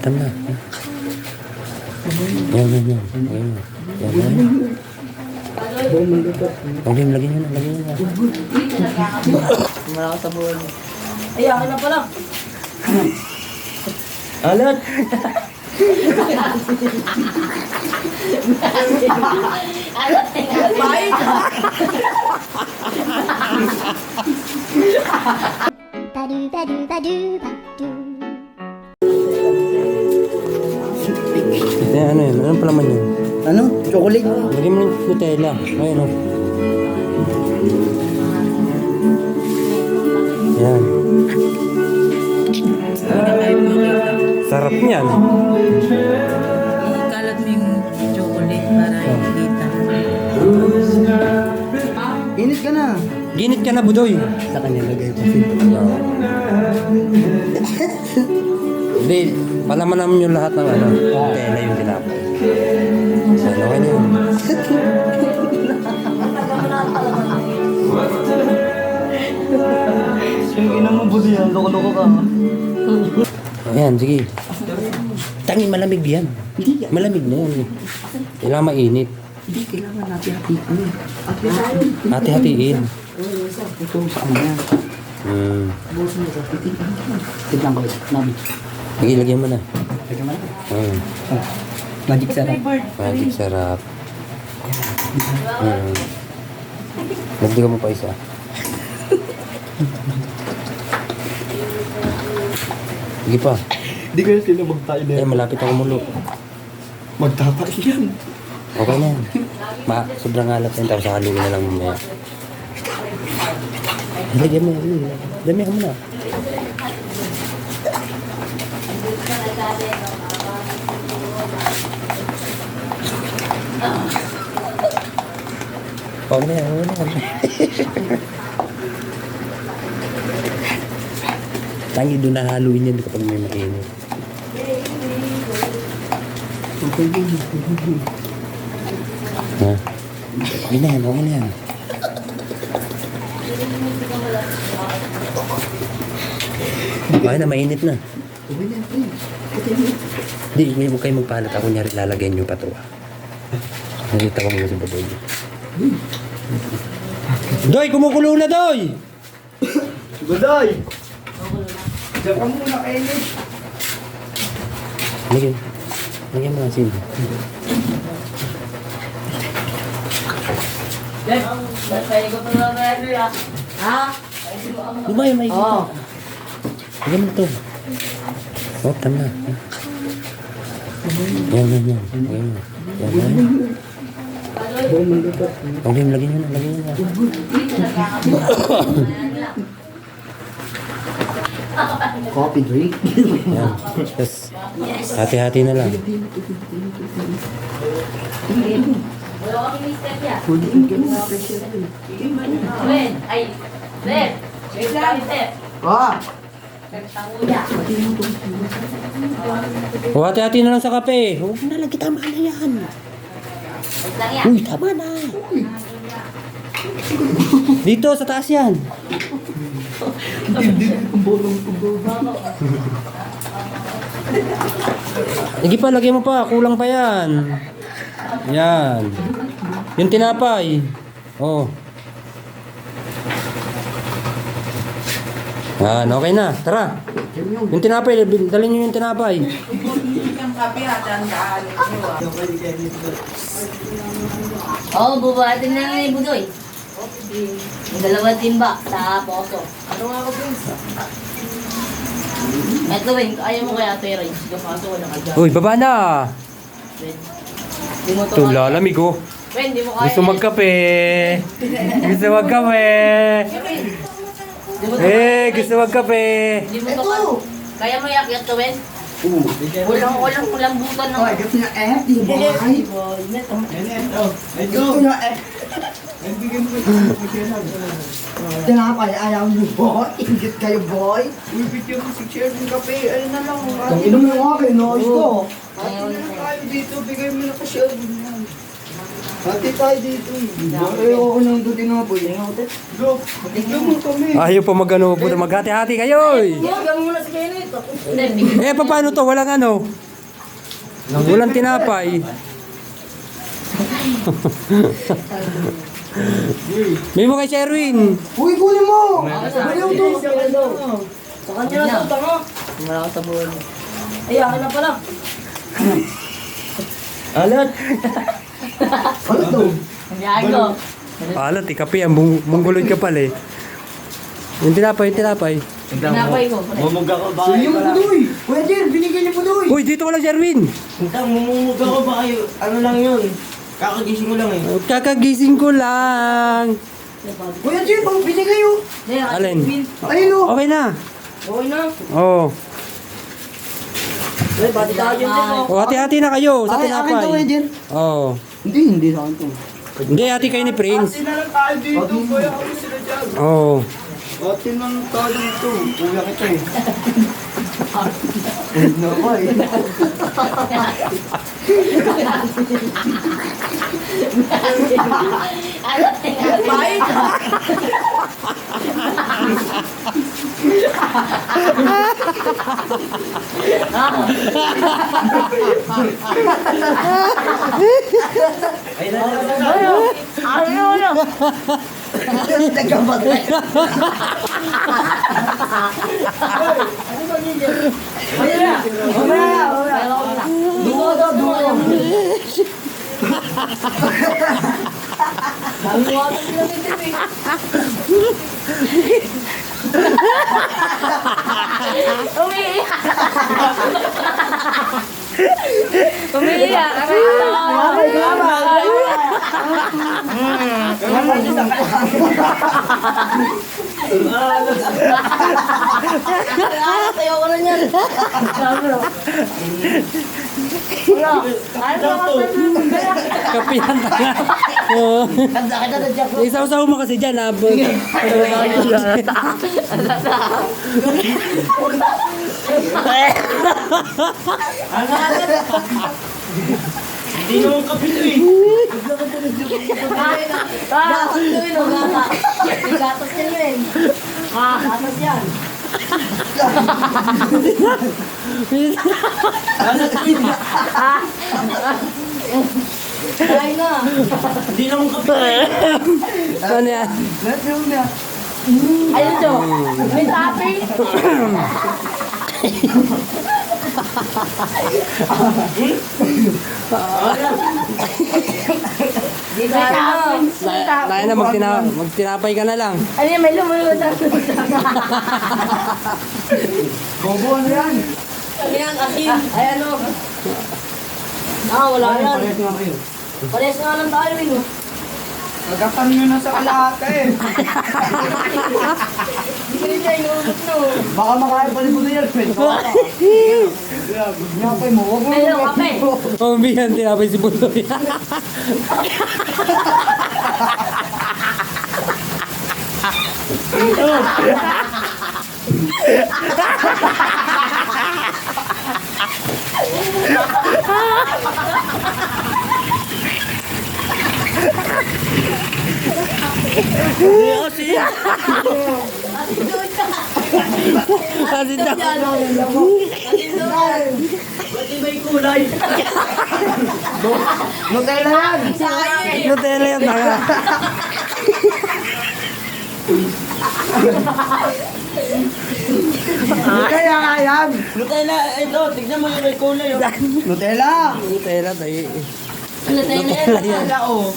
Tama. Yan. Lagyan nyo na. Marami sa buwan. Ay, akin na pala. Alat! Bye! Ano yun? Anong palaman yun? Ano? Chocolate? Lagyan mo ng Nutella. Ayun o. Yan. Sarap niyan. Ikalat mo yung chocolate para ikita. Init ka na. Ginit ka na, Budoy. Sa kanya lagay ko. Hindi, palaman namin yung lahat ng Nutella yung tinapay. Ano ka niya? Yung ina mo buti yan. Loko-loko ka. Ayan, sige. Tangi, malamig yan. Malamig na yan. Kailangan mainit. Hindi, kailangan natin hatiin. Hati-hatiin. Ito sa kanya. Bukas mo sa hatiin. Tignan ko. Nabi. Sige, lagyan mo na. Tignan mo na. Magic sarap. Magic sarap. Nagdiga mo pa isa. Sige pa. Hindi ko sila magtayo na Eh, malapit ako mulo. Magtapay yan. Okay na yan. Sobrang alat yan. Tapos haluin na lang mamaya. Lagyan mo. Damihan mo na. Oh, na. Tangi doon na haluin yan kapag may mainit. Ha? Okay na yan. Okay na, mainit na. Hindi, huwag kayo magpalat. Ako niya rin lalagyan nyo pa ito. Nakita ko muna si Badoy. Doy, kumukulo na, Doy! Baday! Diyan ka muna kainit. Lagyan mo ng asin. Ha? Lumay, may Oo. lagyan mo ito. Oh, tama. Yan. Lagyan mo. Lagyan nyo na. Coffee drink. Yan. Tapos, hati-hati na lang. Ah! O, hati-hati na lang sa kape. Huwag na lang, tama na yan. Uy, tama na. Dito, sa taas yan. Sige pa, lagyan mo pa. Kulang pa yan. Yan. Yung tinapay. Oh. Yan, okay na. Tara. Yung tinapay, dalhin nyo yung tinapay. Yung kape hatan daan. Oo, bubuhatin na lang yung Budoy. Yung dalawang timba sa poso. Ano nga ako, Prince? Eto, Weng, ayaw mo kaya Ate Ray. Yung kaso wala ka dyan. Uy, baba na. Di mo Ito, lalamig oh. Wen, di mo kaya. Gusto magkape. Gusto magkape. Di mo to Gusto magkape. Di mo to kaya mo yakyat to, Wen? Walang lambutan ng... Ay, gusto niya di ba? Ay, gusto niya Tinapay, ayaw niyo, boy. Ingit kayo, boy. Uy, bigyan mo si Chair ng kape. Ano na lang, Kung inom yung akin, noise ko. Ano na lang tayo dito, bigay mo na ka-share. Hati tayo dito. Ayoko nang doon tinapoy. Tignan mo kami. Ayaw pa magano po na maghati-hati kayo. Hanggang muna si Kenny ito. Eh, paano to? Walang ano? Walang tinapay. May mo kay Sherwin. Uy, kunin mo! Baliw to. Sa kanya na ito, tanga. Wala ko sa buwan. Ay, akin na pala. Alat. Ano to? Yan ko. Alat, ikapi. Ang mungguloy ka pala eh. Yung tinapay, yung tinapay. Pinapay ko. Mumug ako ba? So, yung pudoy! Kuya Jer, binigay niyo pudoy! Uy, dito wala Sherwin. Hintang, mumumug ako ba kayo? Ano lang yun? Kakagising ko lang eh. Kakagising ko lang. Kuya Jer, binigay yun! Alin? Ayun o! Okay na. Okay na. Oo. Ay, bati tayo dyan din mo. Oh, hati-hati na kayo sa Akin to, Kuya tinapay. Jer. Oo. Hindi sa akin to. Hindi, hati kayo ni Prince. Kasi na lang tayo dito, kuya kami sila dyan. Oo. Ate nang tayo dito. Kuya kita eh. Nako eh. Bye. Ano? Nagkabatay. Umiiyak. Tayo ko na niyan. Kapi yan tanga. Oo. Ang sakit na sa tiyak ko. Isaw-saw mo kasi dyan, ha? Hindi naman kapito eh. Gatas yun, o gata. May gatas yan yun. Gatas yan. Kain na. Hindi naman kapito eh. Ano yan? Let's go na. Ayun to. May topping. Dito na. Kaya na, magtinapay ka na lang. Ano yan, may lumunod na. Bobo ano yan? Ano yan, asin. Ay ano. Wala yan. Parehas nga kayo. Parehas nga lang tayo eh. No? Nagkatan nyo na sa kalahata eh. Hindi ko rin siya inulot no. Baka makaya pa rin po na yan. Napay mo. Huwag mo Hello, kape. Oh, bihan, tinapay si Buloy. Kasi daw. Pati may kulay. Nutella yan! Nutella yan, tanga. Nutella nga yan! Nutella, ito, tignan mo yung may kulay. Oh. Nutella! Nutella, tayo. Ano tayo na yan? Nutella yan. Wala oh.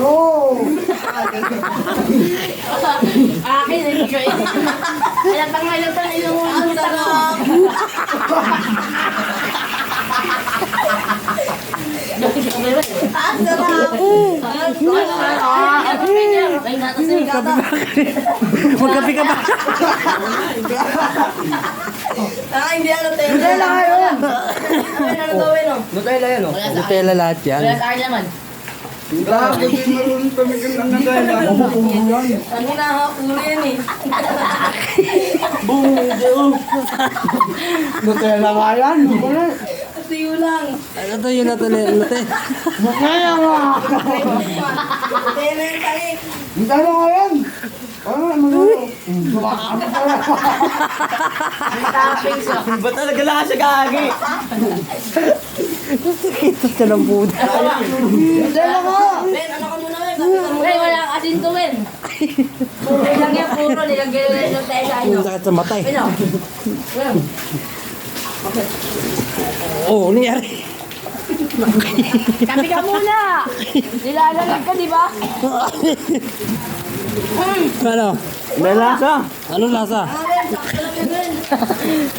Oh! Akin eh. Halatang yung ang sarap. Ang sarap. May gatas na gatas. Magkapi ka ba? Hindi ano tayo. Nutella nga yun! Ano gawin no? Nutella yan oh! Nutella lahat yan. Wala sa akin naman. Bakit hindi marunong pamigyan ng Nutella? Ang hinahapulo yan eh. Nutella nga yan. Tuyo lang. Ano to yun natin? Nutella nga. Kaya na yung tarik. Nutella nga yan. Ano naman? Toppings ah. Ba talaga lakas sa gagi? Ito siya ng buda. Nutella nga. Ben, ano ka muna Ben? Ben, wala asin to Ben. Nilagyan puro, nilagyan na yung tayo sa inyo. Ang sakit sa matay. Ben, oh. Ben. Oo, nangyari. Kapi ka muna! Nilalamig ka, di ba? Ano? May lasa. Anong lasa?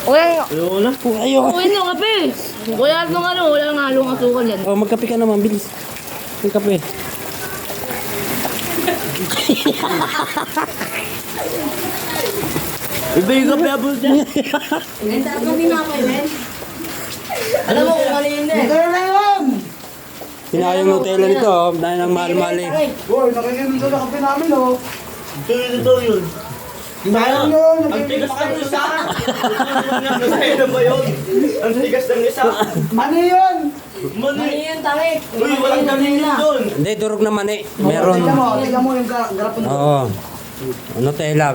Wala, Ayoko na. Ayoko. uwin yung kape. Wala nung ano, wala nga halong asukal yan. Oh, magkape ka naman, bilis. Yung kape. Iba yung kape abol dyan. Ben, tapos mo tinapay, Ben. Alam mo kung ano yun, Ben. Nutella yan. Sinayang Nutella nito, oh. Dahil ng mahal-mahal eh. Boy, nakikinig ka na kape namin, oh. Ito yun. Sayang yun. Ang tigas ng isa. Nasa'yo na ba yun? Ang tigas ng isa. Ano yun? Ano yun, tarik? Uy, walang galing yun doon. Hindi, durog na mani. Meron. Tignan mo yung garapon. Oo. Nutella.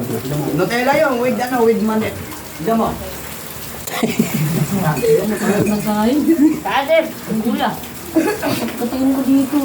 Nutella yun, with mani. Tignan mo. Ate, ang kuya. Patingin ko dito.